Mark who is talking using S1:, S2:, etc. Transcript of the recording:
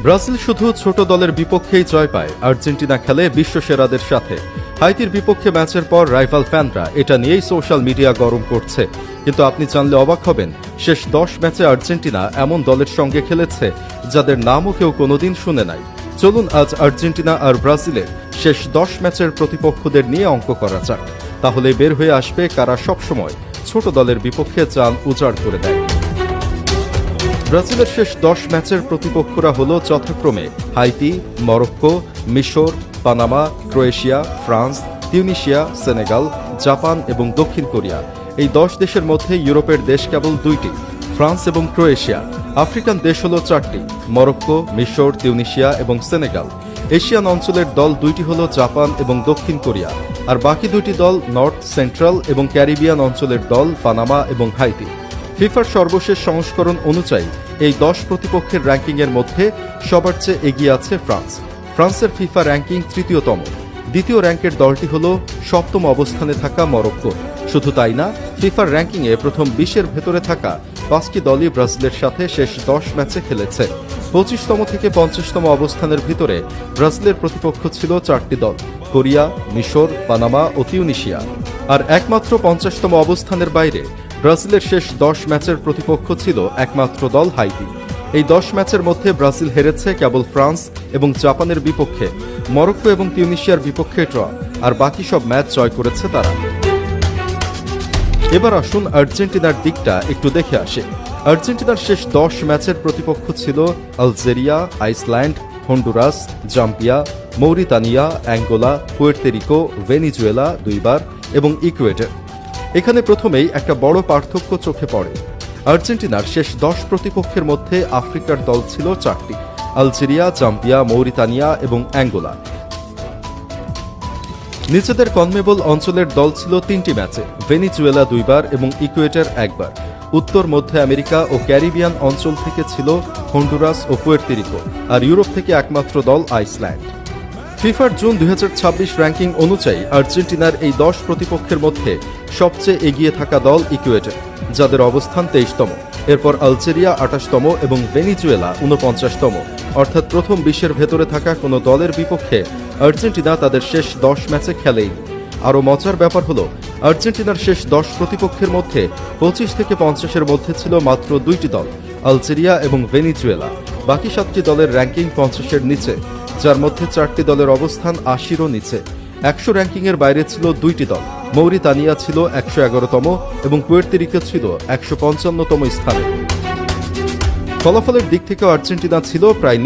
S1: Brazil শুধু ছোট দলের বিপক্ষেই জয় পায়, আর্জেন্টিনা খেলে বিশ্বসেরাদের সাথে। হাইতির বিপক্ষে ম্যাচের পর রাইভাল ফ্যানরা এটা নিয়েই সোশ্যাল মিডিয়া গরম করছে। কিন্তু আপনি জানলে অবাক হবেন, শেষ 10 ম্যাচে আর্জেন্টিনা এমন দলের সঙ্গে খেলেছে যাদের নামও কেউ কোনোদিন শুনে নাই। চলুন আজ আর্জেন্টিনা আর ব্রাজিলের শেষ 10 ম্যাচের প্রতিপক্ষদের নিয়ে অঙ্ক করা যাক। তাহলে বের হয়ে আসবে কারা সবসময় ছোট দলের বিপক্ষে জান উজাড় করে দেয়। ব্রাজিলের শেষ 10 ম্যাচের প্রতিপক্ষরা হল যথাক্রমে হাইতি, মরক্কো, মিশর, Panama, Croatia, France, Tunisia, Senegal, Japan এবং দক্ষিণ কোরিয়া। এই 10 দেশের মধ্যে ইউরোপের দেশ কেবল 2টি, ফ্রান্স এবং ক্রোয়েশিয়া। আফ্রিকান দেশ হল 4টি, মরক্কো, মিশর, তিউনিশিয়া এবং সেনেগাল। এশিয়ান অঞ্চলের দল 2টি হল জাপান এবং দক্ষিণ কোরিয়া, আর বাকি 2টি দল নর্থ, সেন্ট্রাল এবং ক্যারিবিয়ান অঞ্চলের দল পানামা এবং হাইতি। ফিফার সর্বশেষ সংস্করণ অনুযায়ী এই 10 প্রতিপক্ষের র্যাঙ্কিংয়ের মধ্যে সবার চেয়ে এগিয়ে আছে ফ্রান্স। ফ্রান্সের ফিফা র্যাঙ্কিং 3য়তম। দ্বিতীয় র্যাঙ্কের দলটি হল 7ম অবস্থানে থাকা মরক্কো। শুধু তাই না, ফিফার র্যাঙ্কিংয়ে প্রথম 20-এর ভেতরে থাকা 5টি দলই ব্রাজিলের সাথে শেষ 10 ম্যাচে খেলেছে। 25তম থেকে 50তম অবস্থানের ভিতরে ব্রাজিলের প্রতিপক্ষ ছিল 4টি দল, কোরিয়া, মিশর, পানামা ও তিউনিশিয়া। আর একমাত্র 50তম অবস্থানের বাইরে ব্রাজিলের শেষ 10 ম্যাচের প্রতিপক্ষ ছিল একমাত্র দল হাইতি। এই 10 ম্যাচের মধ্যে ব্রাজিল হেরেছে কেবল ফ্রান্স এবং জাপানের বিপক্ষে, মরক্কো এবং তিউনিশিয়ার বিপক্ষে ড্র, আর বাকি সব ম্যাচ জয় করেছে তারা। এবার আসুন আর্জেন্টিনার দিকটা একটু দেখে আসে। আর্জেন্টিনার শেষ 10 ম্যাচের প্রতিপক্ষ ছিল Algeria, Iceland, Honduras, Zambia, Mauritania, Angola, Puerto Rico, Venezuela 2 বার এবং ইকুয়েডর। এখানে প্রথমেই একটা বড় পার্থক্য চোখে পড়ে। আর্জেন্টিনার শেষ 10 প্রতিপক্ষের মধ্যে আফ্রিকার দল ছিল 4টি, আলজেরিয়া, জাম্বিয়া, মৌরিতানিয়া এবং অ্যাঙ্গোলা। নিজেদের কনমেবল অঞ্চলের দল ছিল 3টি ম্যাচে, ভেনিজুয়েলা 2 বার এবং ইকুয়েডর 1 বার। উত্তর মধ্য আমেরিকা ও ক্যারিবিয়ান অঞ্চল থেকে ছিল হন্ডুরাস ও পুয়ের্তো রিকো, আর ইউরোপ থেকে একমাত্র দল আইসল্যান্ড। ফিফার জুন 2026 র্যাঙ্কিং অনুযায়ী আর্জেন্টিনার এই 10 প্রতিপক্ষের মধ্যে সবচেয়ে এগিয়ে থাকা দল ইকুয়েডর, যাদের অবস্থান 23তম। এরপর আলজেরিয়া 28তম এবং ভেনিজুয়েলা 49তম। অর্থাৎ প্রথম 20-এর ভেতরে থাকা কোনো দলের বিপক্ষে আর্জেন্টিনা তাদের শেষ 10 ম্যাচে খেলেইনি। আরও মজার ব্যাপার হল, আর্জেন্টিনার শেষ 10 প্রতিপক্ষের মধ্যে 25 থেকে 50-এর মধ্যে ছিল মাত্র 2টি দল, আলজেরিয়া এবং ভেনিজুয়েলা। বাকি 7টি দলের র্যাঙ্কিং 50-এর নিচে, যার মধ্যে 4টি দলের অবস্থান 80-রও নিচে। 100 র্যাঙ্কিংয়ের বাইরে ছিল 2টি দল, মৌরিতানিয়া ছিল 111তম এবং পুয়ের্তো রিকো ছিল 155তম স্থানে। ফলাফলের দিক থেকে আর্জেন্টিনা ছিল প্রায়